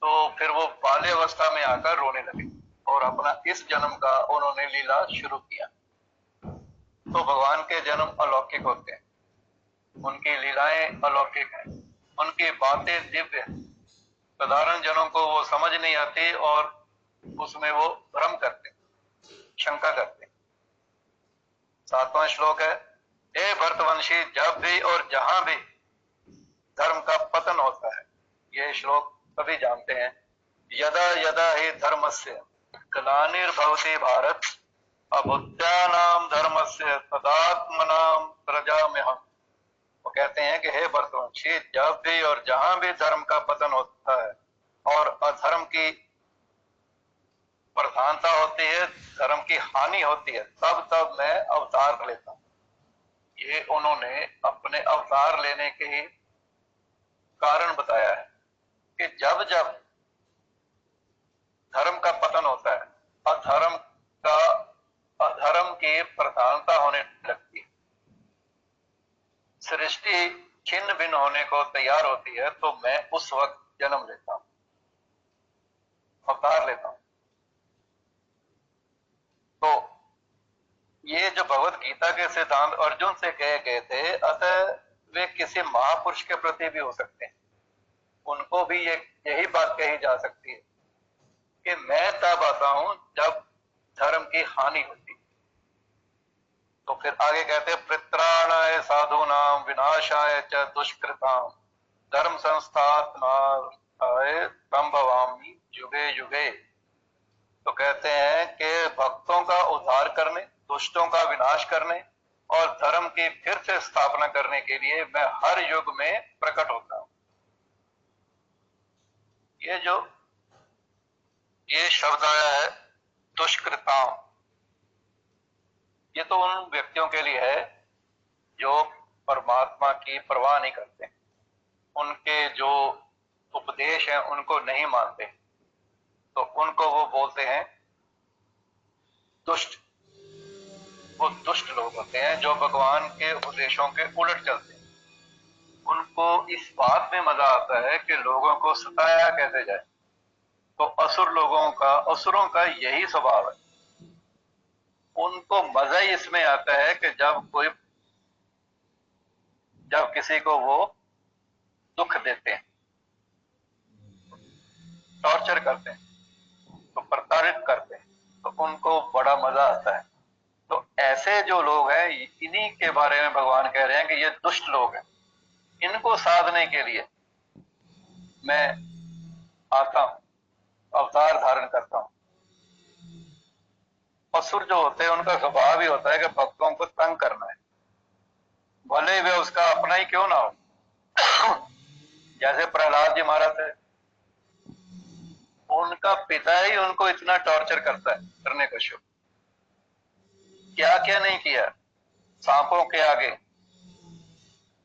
तो फिर वो बाल्यावस्था में आकर रोने लगे और अपना इस जन्म का उन्होंने लीला शुरू किया। तो भगवान के जन्म अलौकिक होते हैं, उनकी लीलाएं अलौकिक हैं, उनकी बातें दिव्य हैं। साधारण जनों को वो समझ नहीं आती और उसमें वो भ्रम करते, शंका करते। 7वां श्लोक है, हे भरतवंशी, जब भी और जहां भी धर्म का पतन होता है, ये श्लोक सभी जानते हैं, यदा यदा ही धर्मस्य ग्लानिर्भवति भारत अभुत्यानाम धर्मस्य तदात्मनाम प्रजाम्यहम्। वो कहते हैं कि हे भरतवंशी, जब भी और जहां भी धर्म का पतन होता है और अधर्म की प्रधानता होती है, धर्म की हानि होती है, तब तब मैं अवतार लेता हूं। ये उन्होंने अपने अवतार लेने के ही कारण बताया है कि जब जब धर्म का पतन होता है, अधर्म का, अधर्म की प्रधानता होने लगती है, सृष्टि छिन्न भिन्न होने को तैयार होती है, तो मैं उस वक्त जन्म लेता हूं, अवतार लेता हूं। तो ये जो भगवत गीता के सिद्धांत अर्जुन से कहे गए थे, अतः वे किसी महापुरुष के प्रति भी हो सकते हैं। उनको भी यही बात कही जा सकती है कि मैं तब आता हूं जब धर्म की हानि होती। तो फिर आगे कहते हैं, पित्राणाय साधूनाम विनाशाय च दुष्कृताम धर्म संस्थापनाय संभवामि युगे युगे। तो कहते हैं कि भक्तों का उद्धार करने, दुष्टों का विनाश करने और धर्म की फिर से स्थापना करने के लिए मैं हर युग में प्रकट होता हूं। ये शब्द आया है दुष्कृताम, ये तो उन व्यक्तियों के लिए है जो परमात्मा की परवाह नहीं करते, उनके जो उपदेश हैं उनको नहीं मानते, तो उनको वो बोलते हैं दुष्ट। वो दुष्ट लोग होते हैं जो भगवान के उपदेशों के उलट चलते हैं। उनको इस बात में मजा आता है कि लोगों को सताया कैसे जाए। तो असुरों का यही स्वभाव है। उनको मजा ही इसमें आता है कि जब किसी को वो दुख देते हैं, टॉर्चर करते हैं, तो प्रताड़ित करते हैं, तो उनको बड़ा मजा आता है। तो ऐसे जो लोग हैं, इन्हीं के बारे में भगवान कह रहे हैं कि ये दुष्ट लोग हैं। इनको साधने के लिए मैं आता हूं, अवतार धारण करता हूं। असुर जो होते हैं उनका स्वभाव ही होता है कि भक्तों को तंग करना है, भले वे उसका अपना ही क्यों ना हो। जैसे प्रहलाद जी महाराज थे, उनका पिता ही उनको इतना टॉर्चर करता है, करने का शुभ क्या क्या नहीं किया। सांपों के आगे,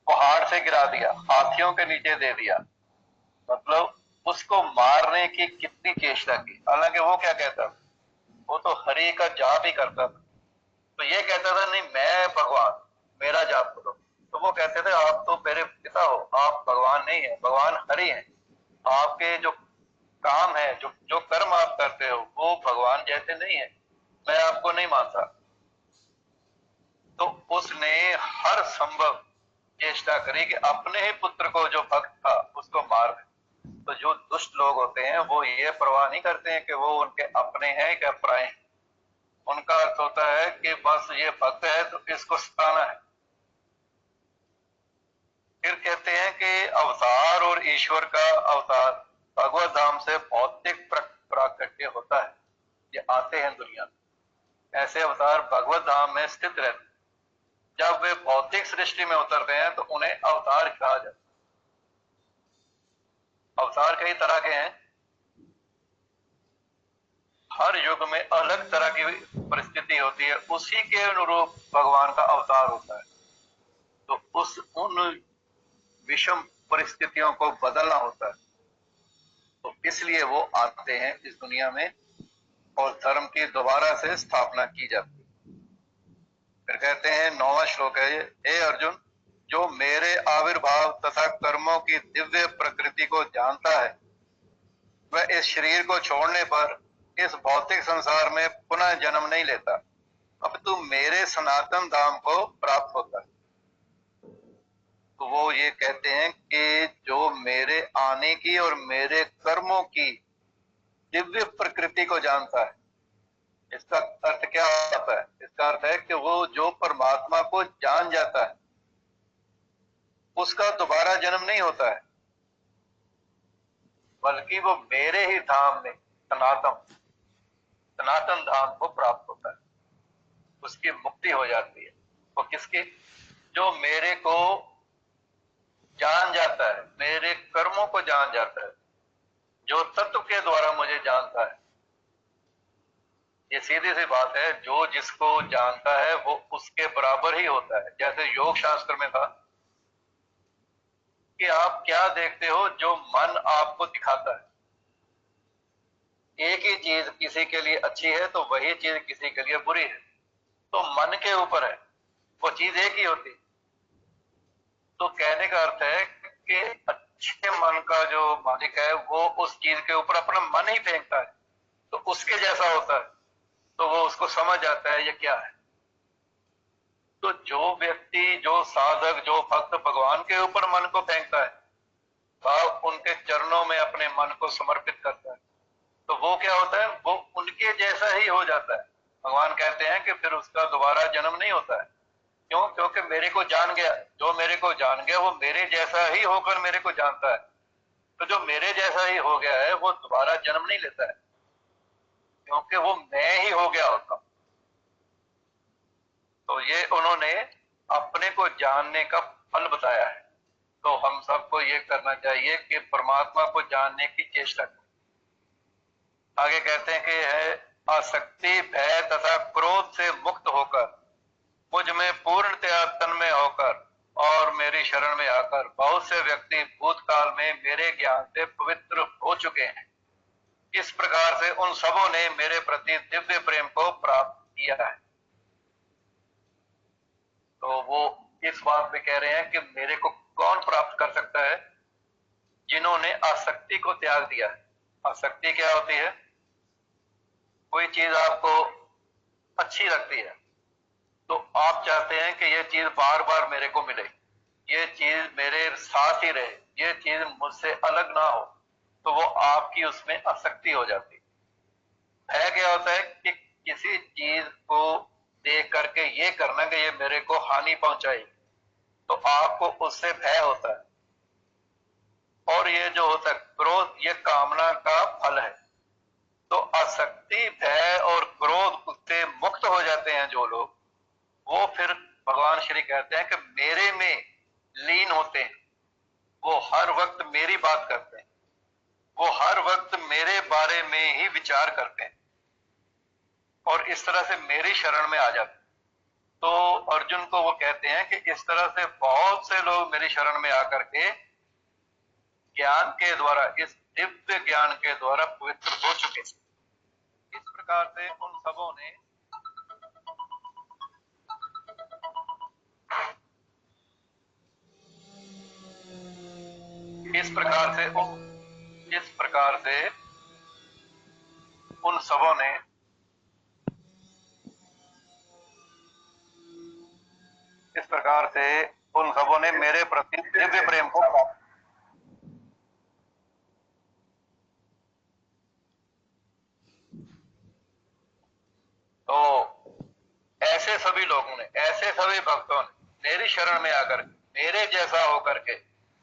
पहाड़ से गिरा दिया, हाथियों के नीचे दे दिया, मतलब उसको मारने की कितनी चेष्टा की। हालांकि वो क्या कहता था, वो तो हरि का जाप ही करता था। तो ये कहता था नहीं मैं भगवान, मेरा जाप करो। तो वो कहते थे आप तो मेरे पिता हो, आप भगवान नहीं है, भगवान हरि हैं। आपके जो काम है, जो जो कर्म आप करते हो वो भगवान जैसे नहीं है, मैं आपको नहीं मानता। तो उसने हर संभव चेष्टा करी कि अपने ही पुत्र को, जो भक्त था, उसको मार दे। तो जो दुष्ट लोग होते हैं वो ये परवाह नहीं करते हैं कि वो उनके अपने हैं क्या पराए हैं। उनका अर्थ होता है कि बस ये भक्त है तो इसको सताना है। फिर कहते हैं कि अवतार और ईश्वर का अवतार भगवत धाम से भौतिक प्राकट्य होता है। ये आते हैं दुनिया में, ऐसे अवतार भगवत धाम में स्थित रहते हैं। जब वे भौतिक सृष्टि में उतरते हैं तो उन्हें अवतार कहा जाता है। अवतार कई तरह के हैं, हर युग में अलग तरह की परिस्थिति होती है, उसी के अनुरूप भगवान का अवतार होता है। तो उन विषम परिस्थितियों को बदलना होता है, तो इसलिए वो आते हैं इस दुनिया में और धर्म की दोबारा से स्थापना की जाती है। फिर कहते हैं 9वां श्लोक है, हे अर्जुन, जो मेरे आविर्भाव तथा कर्मों की दिव्य प्रकृति को जानता है वह इस शरीर को छोड़ने पर इस भौतिक संसार में पुनः जन्म नहीं लेता, अब तू मेरे सनातन धाम को प्राप्त होता है। तो वो ये कहते हैं कि जो मेरे आने की और मेरे कर्मों की दिव्य प्रकृति को जानता है, इसका अर्थ क्या होता है? इसका अर्थ है कि वो जो परमात्मा को जान जाता है उसका दोबारा जन्म नहीं होता है, बल्कि वो मेरे ही धाम में सनातन धाम को प्राप्त होता है, उसकी मुक्ति हो जाती है। वो किसकी? जो मेरे को जान जाता है, मेरे कर्मों को जान जाता है, जो तत्व के द्वारा मुझे जानता है। ये सीधी सी बात है, जो जिसको जानता है वो उसके बराबर ही होता है। जैसे योग शास्त्र में था कि आप क्या देखते हो, जो मन आपको दिखाता है। एक ही चीज किसी के लिए अच्छी है तो वही चीज किसी के लिए बुरी है, तो मन के ऊपर है, वो चीज एक ही होती। तो कहने का अर्थ है कि अच्छे मन का जो मालिक है वो उस चीज के ऊपर अपना मन ही फेंकता है, तो उसके जैसा होता है, तो वो उसको समझ आता है ये क्या है। तो जो व्यक्ति, जो साधक, जो भक्त भगवान के ऊपर मन को फेंकता है, भाव उनके चरणों में अपने मन को समर्पित करता है, तो वो क्या होता है, वो उनके जैसा ही हो जाता है। भगवान कहते हैं कि फिर उसका दोबारा जन्म नहीं होता है। क्यों? क्योंकि मेरे को जान गया, जो मेरे को जान गया वो मेरे जैसा ही होकर मेरे को जानता है। तो जो मेरे जैसा ही हो गया है वो दोबारा जन्म नहीं लेता है, क्योंकि वो मैं ही हो गया होता। तो ये उन्होंने अपने को जानने का फल बताया है। तो हम सबको ये करना चाहिए कि परमात्मा को जानने की चेष्टा करें। आगे कहते हैं कि है आसक्ति, भय तथा क्रोध से मुक्त होकर, मुझ में पूर्णतया तन्मय होकर और मेरी शरण में आकर बहुत से व्यक्ति भूतकाल में मेरे ज्ञान से पवित्र हो चुके हैं। इस प्रकार से उन सबों ने मेरे प्रति दिव्य प्रेम को प्राप्त किया है। तो वो इस बात में कह रहे हैं कि मेरे को कौन प्राप्त कर सकता है? जिन्होंने आसक्ति को त्याग दिया है। आसक्ति क्या होती है? कोई चीज आपको अच्छी लगती है तो आप चाहते हैं कि ये चीज बार बार मेरे को मिले, ये चीज मेरे साथ ही रहे, ये चीज मुझसे अलग ना हो, तो वो आपकी उसमें आसक्ति हो जाती है। क्या होता है कि किसी चीज को देख करके ये करना कि ये मेरे को हानि पहुंचाएगी, तो आपको उससे भय होता है। और ये जो होता है क्रोध, ये कामना का फल है। तो आसक्ति, भय और क्रोध से मुक्त हो जाते हैं जो लोग, वो फिर भगवान श्री कहते हैं कि मेरे में लीन होते हैं। वो हर वक्त मेरी बात करते हैं, वो हर वक्त मेरे बारे में ही विचार करते हैं और इस तरह से मेरी शरण में आ जाते हैं। तो अर्जुन को वो कहते हैं कि इस तरह से बहुत से लोग मेरी शरण में आकर के ज्ञान के द्वारा, इस दिव्य ज्ञान के द्वारा पवित्र हो चुके हैं। इस प्रकार से उन सबों ने इस प्रकार से उन सबों ने मेरे प्रति दिव्य प्रेम को प्राप्त। तो ऐसे सभी लोगों ने, ऐसे सभी भक्तों ने मेरी शरण में आकर मेरे जैसा होकर के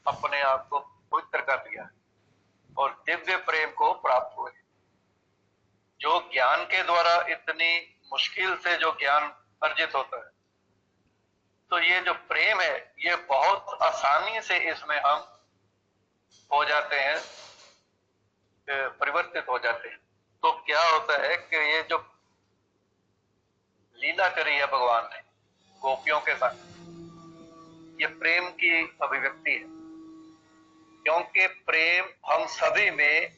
अपने आप को पवित्र कर दिया और दिव्य प्रेम को प्राप्त हुए। जो ज्ञान के द्वारा इतनी मुश्किल से जो ज्ञान अर्जित होता है, तो ये जो प्रेम है ये बहुत आसानी से इसमें हम हो जाते हैं, परिवर्तित हो जाते हैं। तो क्या होता है कि ये जो लीला करी है भगवान ने गोपियों के साथ, ये प्रेम की अभिव्यक्ति है। क्योंकि प्रेम हम सभी में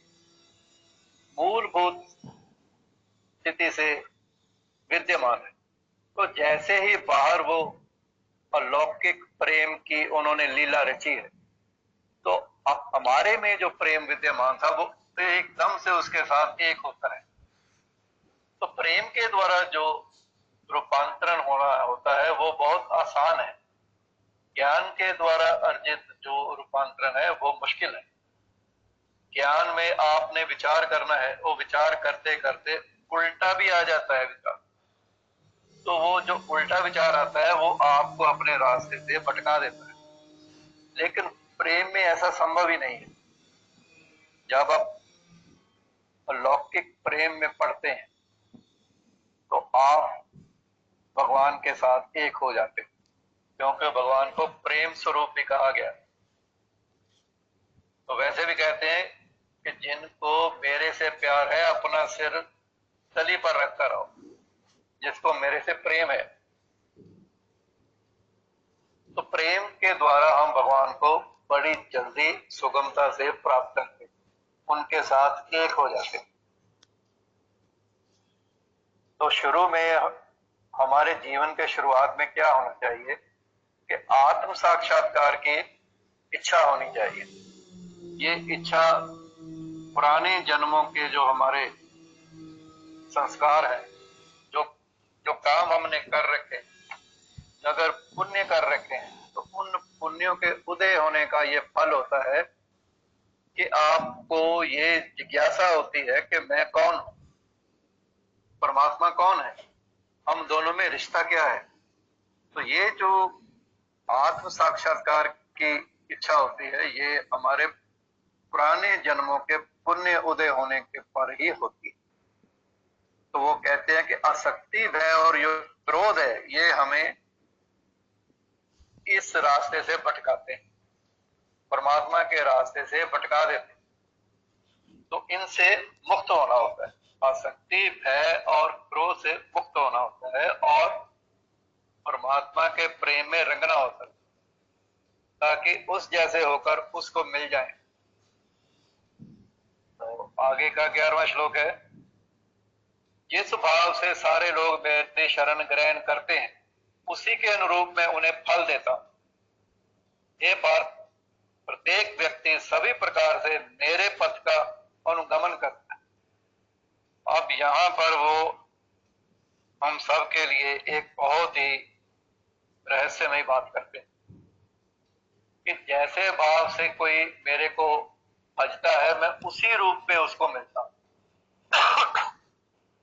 मूलभूत स्थिति से विद्यमान है। तो जैसे ही बाहर वो अलौकिक प्रेम की उन्होंने लीला रची है, तो अब हमारे में जो प्रेम विद्यमान था वो एकदम से उसके साथ एक होता है। तो प्रेम के द्वारा जो रूपांतरण होना होता है वो बहुत आसान है। ज्ञान के द्वारा अर्जित जो रूपांतरण है वो मुश्किल है। ज्ञान में आपने विचार करना है, वो विचार करते करते उल्टा भी आ जाता है विचार, तो वो जो उल्टा विचार आता है वो आपको अपने रास्ते से भटका देता है। लेकिन प्रेम में ऐसा संभव ही नहीं है। जब आप अलौकिक प्रेम में पड़ते हैं तो आप भगवान के साथ एक हो जाते हैं, क्योंकि भगवान को प्रेम स्वरूप भी कहा गया। तो वैसे भी कहते हैं कि जिनको मेरे से प्यार है अपना सिर तली पर रखकर रहो, जिसको मेरे से प्रेम है। तो प्रेम के द्वारा हम भगवान को बड़ी जल्दी सुगमता से प्राप्त करते, उनके साथ एक हो जाते। तो शुरू में हमारे जीवन के शुरुआत में क्या होना चाहिए कि आत्म साक्षात्कार की इच्छा होनी चाहिए। ये इच्छा पुराने जन्मों के जो हमारे संस्कार है, जो जो काम हमने कर रखे, अगर का ये फल होता है कि आपको ये जिज्ञासा होती है कि मैं कौन हूं, परमात्मा कौन है, हम दोनों में रिश्ता क्या है। तो ये जो आत्म साक्षात्कार की इच्छा होती है, ये हमारे पुराने जन्मों के पुण्य उदय होने के पर ही होती है। तो वो कहते हैं कि आसक्ति, भय और जो क्रोध है, ये हमें इस रास्ते से भटकाते हैं, परमात्मा के रास्ते से भटका देते हैं। तो इनसे मुक्त होना होता है, आसक्ति, भय और क्रोध से मुक्त होना होता है और परमात्मा के प्रेम में रंगना होता है, ताकि उस जैसे होकर उसको मिल जाए। तो आगे का 11वां श्लोक है, जिस भाव से सारे लोग मेरे शरण ग्रहण करते हैं, उसी के अनुरूप मैं उन्हें फल देता हूं। ये पार्थ, प्रत्येक व्यक्ति सभी प्रकार से मेरे पथ का अनुगमन करता है। अब यहां पर वो हम सब के लिए एक बहुत ही रहस्यमय बात करते हैं कि जैसे भाव से कोई मेरे को भजता है, मैं उसी रूप में उसको मिलता हूं।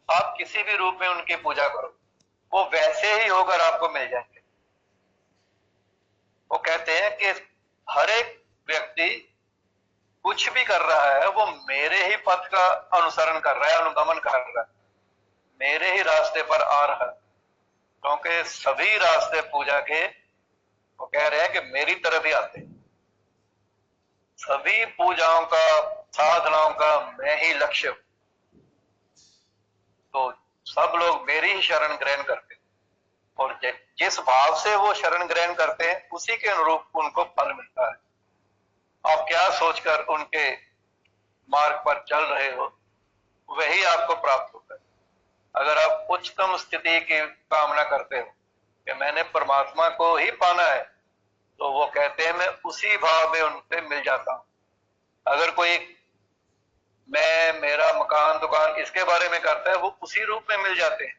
आप किसी भी रूप में उनकी पूजा करो, वो वैसे ही होकर आपको मिल जाएंगे। वो कहते हैं कि हर एक व्यक्ति कुछ भी कर रहा है, वो मेरे ही पथ का अनुसरण कर रहा है, अनुगमन कर रहा है, मेरे ही रास्ते पर आ रहा है। क्योंकि सभी रास्ते पूजा के वो कह रहे हैं कि मेरी तरफ ही आते हैं। सभी पूजाओं का, साधनाओं का मैं ही लक्ष्य हूं। तो सब लोग मेरी ही शरण ग्रहण करते हैं और जिस भाव से वो शरण ग्रहण करते हैं, उसी के अनुरूप उनको फल मिलता है। आप क्या सोचकर उनके मार्ग पर चल रहे हो, वही आपको प्राप्त होता है। अगर आप उच्चतम स्थिति की कामना करते हो कि मैंने परमात्मा को ही पाना है, तो वो कहते हैं मैं उसी भाव में उनसे मिल जाता हूं। अगर कोई मैं मेरा मकान दुकान इसके बारे में करता है, वो उसी रूप में मिल जाते हैं,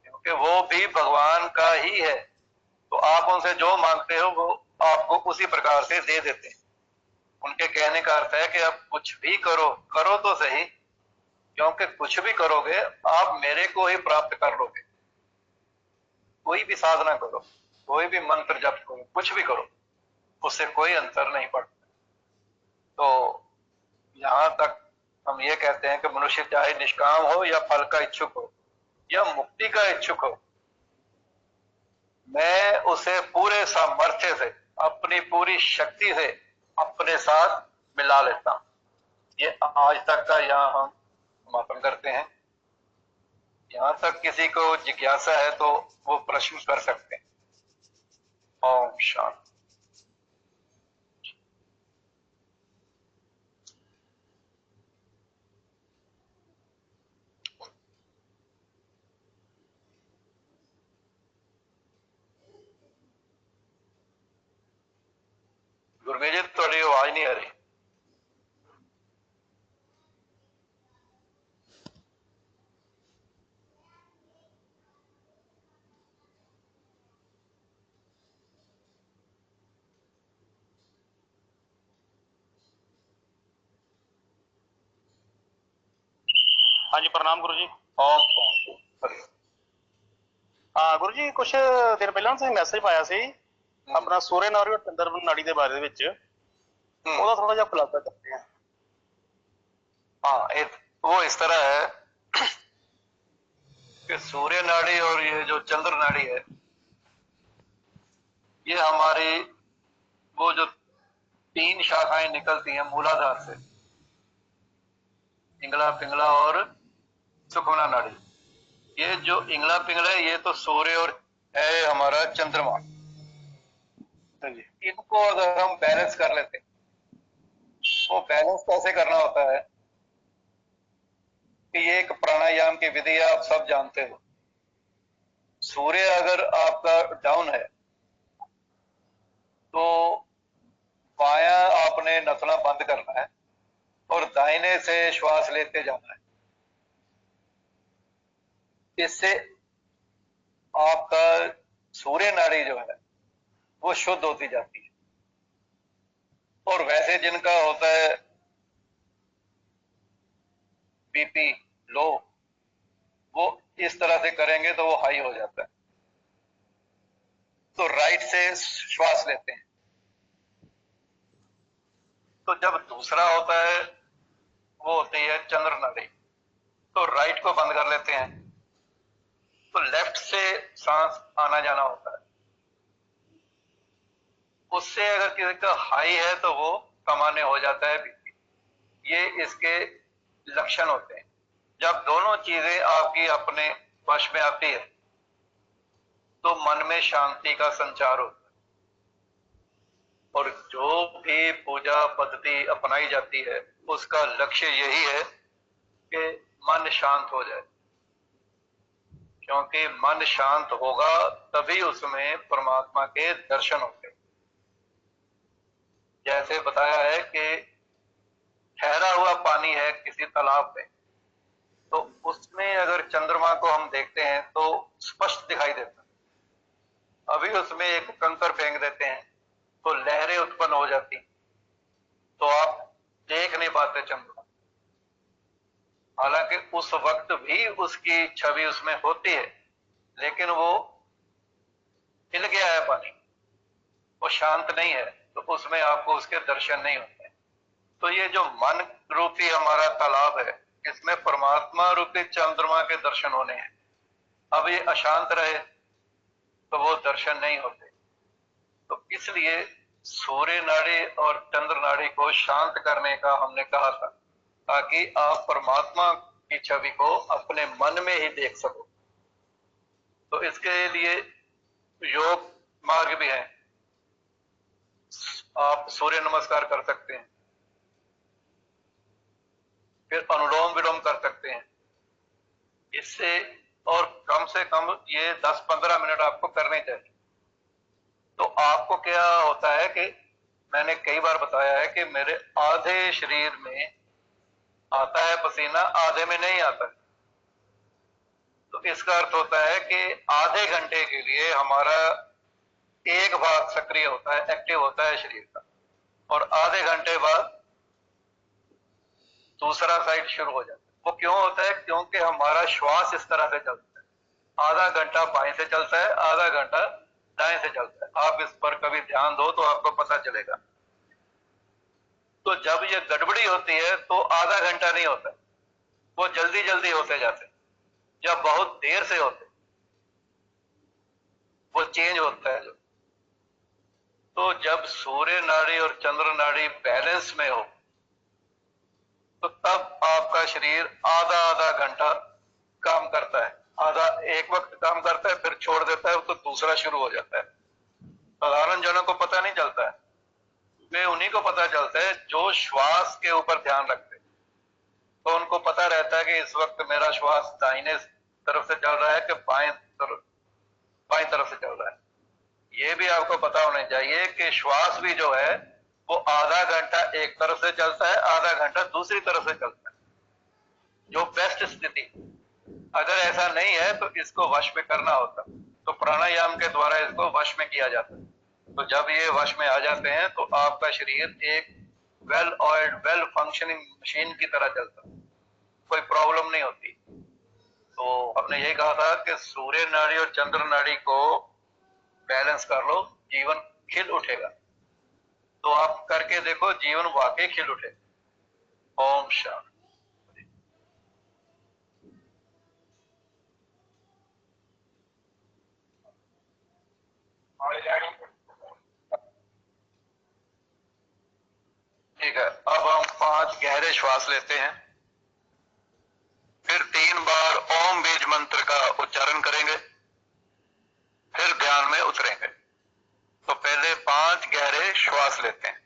क्योंकि वो भी भगवान का ही है। तो आप उनसे जो मांगते हो वो आपको उसी प्रकार से दे देते हैं। उनके कहने का अर्थ है कि आप कुछ भी करो, करो तो सही, क्योंकि कुछ भी करोगे आप मेरे को ही प्राप्त कर लोगे। कोई भी साधना करो, कोई भी मंत्र जप करो, कुछ भी करो, उससे कोई अंतर नहीं पड़ता। तो यहां तक हम ये कहते हैं कि मनुष्य चाहे निष्काम हो या फल का इच्छुक हो या मुक्ति का इच्छुक हो, मैं उसे पूरे सामर्थ्य से, अपनी पूरी शक्ति से अपने साथ मिला लेता हूं। ये आज तक का यहाँ हम समापन करते हैं। यहां तक किसी को जिज्ञासा है तो वो प्रश्न कर सकते हैं। ओम शांति। गुरमीत जी, थोड़ी आवाज नहीं आ रही। हाँ जी, प्रणाम गुरु जी। ओम। हाँ गुरु जी, कुछ दिन ਪਹਿਲਾਂ ਤੁਸੀਂ ਮੈਸੇਜ ਪਾਇਆ ਸੀ ਆਪਣਾ ਸੂਰਯ ਨਾੜੀ ਔਰ ਚੰਦਰ ਨਾੜੀ ਦੇ ਬਾਰੇ ਵਿੱਚ, ਉਹਦਾ ਥੋੜਾ ਜਿਹਾ ਖੁਲਾਸਾ ਕਰਦੇ हैं। हाँ, वो इस तरह है कि सूर्य नाड़ी और ये जो चंद्र नाड़ी है, ये हमारी वो जो 3 शाखाएं निकलती हैं मूलाधार से, इंगला, पिंगला और सुखमना नाड़ी। ये जो इंगला पिंगला है, ये तो सूर्य और है हमारा चंद्रमा। इनको अगर हम बैलेंस कर लेते हैं, वो बैलेंस कैसे करना होता है कि ये एक प्राणायाम की विधि आप सब जानते हो। सूर्य अगर आपका डाउन है तो बायां आपने नथना बंद करना है और दाहिने से श्वास लेते जाना है। इससे आपका सूर्य नाड़ी जो है वो शुद्ध होती जाती है। और वैसे जिनका होता है बीपी लो, वो इस तरह से करेंगे तो वो हाई हो जाता है। तो राइट से श्वास लेते हैं। तो जब दूसरा होता है वो होती है चंद्र नाड़ी, तो राइट को बंद कर लेते हैं, तो लेफ्ट से सांस आना जाना होता है। उससे अगर किसी का हाई है तो वो सामान्य हो जाता है बीपी। ये इसके लक्षण होते हैं। जब दोनों चीजें आपकी अपने वश में आती है तो मन में शांति का संचार होता है। और जो भी पूजा पद्धति अपनाई जाती है उसका लक्ष्य यही है कि मन शांत हो जाए, क्योंकि मन शांत होगा तभी उसमें परमात्मा के दर्शन होते हैं। जैसे बताया है कि ठहरा हुआ पानी है किसी तालाब में, तो उसमें अगर चंद्रमा को हम देखते हैं तो स्पष्ट दिखाई देता है। अभी उसमें एक कंकर फेंक देते हैं तो लहरें उत्पन्न हो जाती, तो आप देख नहीं पाते चंद्रमा। हालांकि उस वक्त भी उसकी छवि उसमें होती है, लेकिन वो हिल गया है पानी, वो शांत नहीं है, तो उसमें आपको उसके दर्शन नहीं होते। तो ये जो मन रूपी हमारा तालाब है, इसमें परमात्मा रूपी चंद्रमा के दर्शन होने हैं। अब ये अशांत रहे तो वो दर्शन नहीं होते। तो इसलिए सूर्य नाड़ी और चंद्र नाड़ी को शांत करने का हमने कहा था, ताकि आप परमात्मा की छवि को अपने मन में ही देख सको। तो इसके लिए योग मार्ग भी है। आप सूर्य नमस्कार कर सकते हैं, फिर अनुलोम विलोम कर सकते हैं। इससे और कम से कम ये 10-15 मिनट आपको करने चाहिए। तो आपको क्या होता है कि मैंने कई बार बताया है कि मेरे आधे शरीर में आता है पसीना, आधे में नहीं आता। तो इसका अर्थ होता है कि आधे घंटे के लिए हमारा एक भाग सक्रिय होता है, एक्टिव होता है शरीर का, और आधे घंटे बाद दूसरा साइड शुरू हो जाता है। वो क्यों होता है? क्योंकि हमारा श्वास इस तरह से चलता है। आधा घंटा बाएं से चलता है, आधा घंटा दाएं से चलता है। आप इस पर कभी ध्यान दो तो आपको पता चलेगा। तो जब ये गड़बड़ी होती है तो आधा घंटा नहीं होता, वो जल्दी जल्दी होते जाते। जब बहुत देर से होते वो चेंज होता है। तो जब सूर्य नाड़ी और चंद्र नाड़ी बैलेंस में हो तो तब आपका शरीर आधा आधा घंटा काम करता है। आधा एक वक्त काम करता है, फिर छोड़ देता है, तो दूसरा शुरू हो जाता है। साधारण जनों को पता नहीं चलता है, वे उन्हीं को पता चलता है जो श्वास के ऊपर ध्यान रखते हैं। तो उनको पता रहता है कि इस वक्त मेरा श्वास दाहिने तरफ से चल रहा है कि बाएं तरफ से चल रहा है। ये भी आपको पता होना चाहिए कि श्वास भी जो है वो आधा घंटा एक तरफ से चलता है, आधा घंटा दूसरी तरफ से चलता है, जो बेस्ट स्थिति। अगर ऐसा नहीं है तो इसको वश में करना होता, तो प्राणायाम के द्वारा इसको वश में किया जाता है। तो जब ये वश में आ जाते हैं तो आपका शरीर एक well oiled, well functioning machine की तरह चलता है, कोई प्रॉब्लम नहीं होती। तो हमने ये कहा था कि सूर्य नाड़ी और चंद्र नाड़ी को बैलेंस कर लो, जीवन खिल उठेगा। तो आप करके देखो, जीवन वाकई खिल उठेगा। ओम शांति। ठीक है, अब हम 5 गहरे श्वास लेते हैं, फिर 3 बार ओम बीज मंत्र का उच्चारण करेंगे, फिर ध्यान में उतरेंगे। तो पहले 5 गहरे श्वास लेते हैं।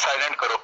साइलेंट करो।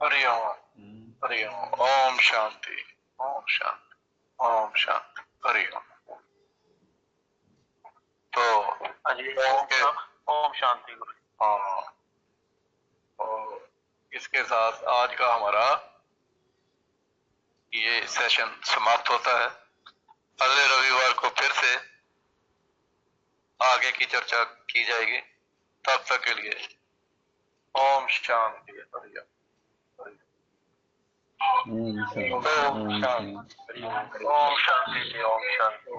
हरिओम, हरिओम, ओम शांति, ओम शांति, ओम शांति, हरिओम। तो हाँ जी, ओम शांति गुरु। हाँ, तो इसके साथ आज का हमारा ये सेशन समाप्त होता है। अगले रविवार को फिर से आगे की चर्चा की जाएगी। तब तक के लिए ओम शांति, हरिओम, ओम शांति। ओम शांति, ओम शांति, ओम शांति।